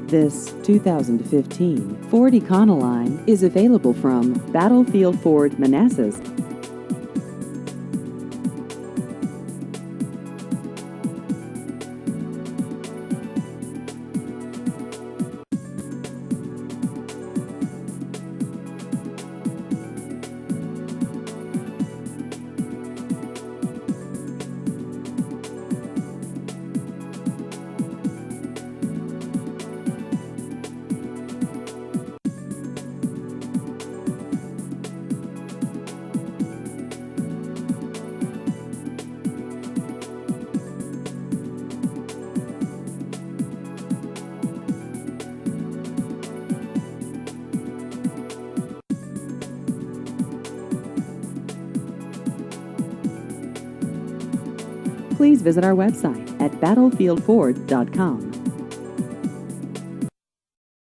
This 2015 Ford Econoline is available from Battlefield Ford, Manassas. Please visit our website at battlefieldford.com.